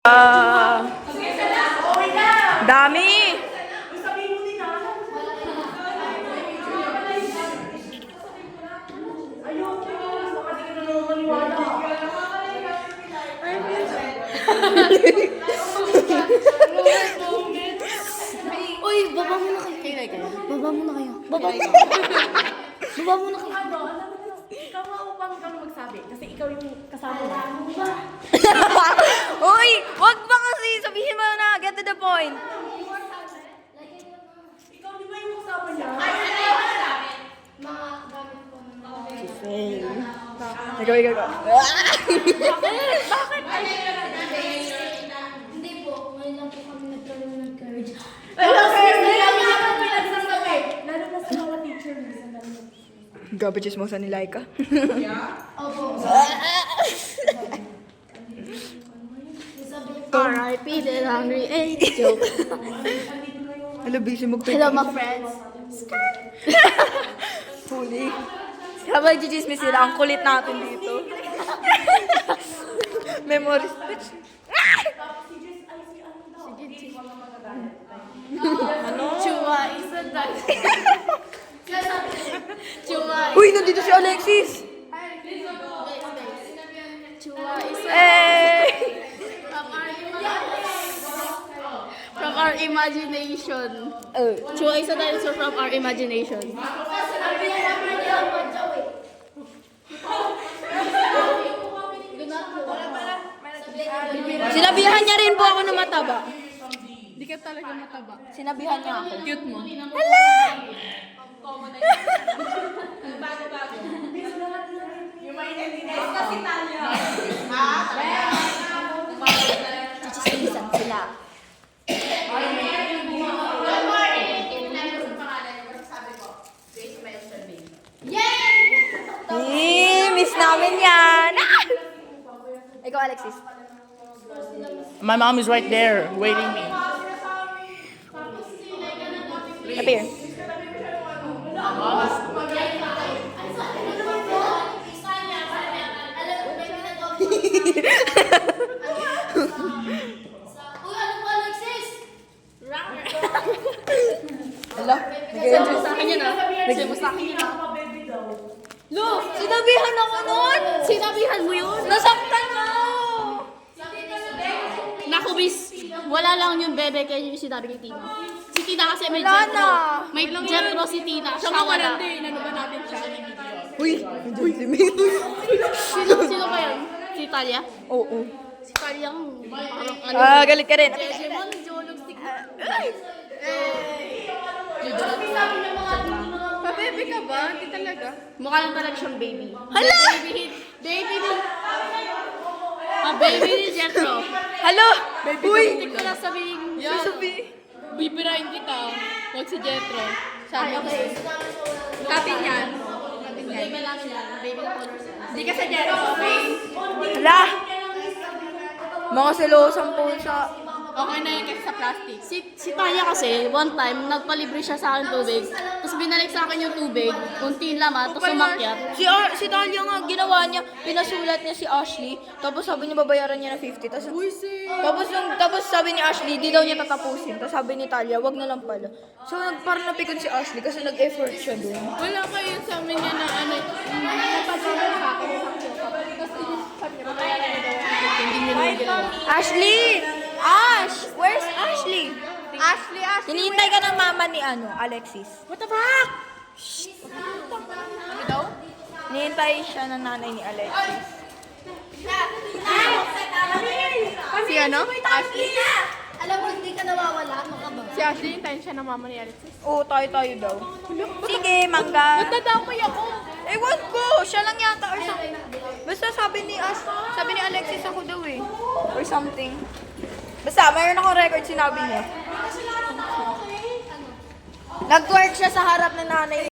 Dami! Uy, baba muna kayo. Baba muna kayo. Baba muna kayo. Ikaw nga upang ikaw magsabi. Kasi ikaw yung kasama mo. Uy! Wag ba kasi sabihin mo na, get to the point. Ikaw di ba yung kasama niya? Mga gamit po ng Ikaw. Bakit? Hindi po, ngayon lang po kami nagkaroon ng courage. Lalo na sa mga teacher mo. Gabi chismosa ni Laika. Opo. R.I.P. the hungry angel. Hello, busy Hello, my friends. Huli. Habang jijismis sila, ang kulit natin dito. Memories. Chua is a dog. Chua Uy, nandito si Alexis! Chua is a Eh! from our imagination. Chua is a dinosaur from our imagination. Sinabihan niya rin po ako na mataba. Hindi ka talaga mataba. Sinabihan niya ako. Cute mo. Chichismisan sila. Miss namin yan! Ikaw, Alexis. My mom is right there waiting me. Appear. Hello? Sabi sa akin yun ah. Sabi sa akin yun ah. Lo, sinabihan ako nun! Sinabihan mo yun? Nasaktan mo! Naku, bis. Wala lang yung bebe kaya yung sinabi kay Tina. Si Tina kasi may Wala jetro. na. May jetro si Tina. Siya wala. Uy, nandiyan si Mito. Sino ba yun? Si Talia? Oo. Si Talia ang parang ano. Galit ka rin. Jejemon, Jolog, Stick. Pabebe ka ba? Hindi talaga. Mukha lang talaga siyang baby. Hala! Baby ni... baby ni Jetro. Hello? Uy! Hindi ko na sabihin. Sabi. Bibirain kita. Huwag si Jetro. Sabi ko. Copy niyan. Baby lang yan. Baby na colors. Hindi ka sa Jetro, okay? Hala! Mga selosang pusa. Okay na yun kasi sa plastic. Si Tanya kasi, one time, nagpalibre siya sa akin tubig. Tapos binalik sa akin yung tubig, kunti laman, tapos umakyat. Si Talia nga, ginawa niya, pinasulat niya si Ashley, tapos sabi niya babayaran niya ng 50. Tapos sabi ni Ashley, di daw niya tatapusin. Tapos sabi ni Talia, wag na lang pala. So parang napikon si Ashley kasi nag-effort siya doon. Wala pa yun sa amin yan na ano, napagawin sa akin isang sopa. Tapos sabi niya, babayaran niya daw. Hindi niya naman ginawa. Ashley! Ash! Where's Ashley? Ashley. Hinihintay ka ng mama ni Alexis. What the fuck? Ano daw? Hinihintay siya ng nanay ni Alexis. Si ano? Ashley? Alam mo, hindi ka nawawala, ano ka ba? Si Ashley, hintayin siya ng mama ni Alexis. Oo, tayo daw. Sige, mangga. Ba't nadamay ako? Ewan ko, siya lang yata or something. Basta sabi ni Alexis ako daw eh. Or something. Basta, mayroon akong record sinabi niya. Nag-twerk siya sa harap ng nanay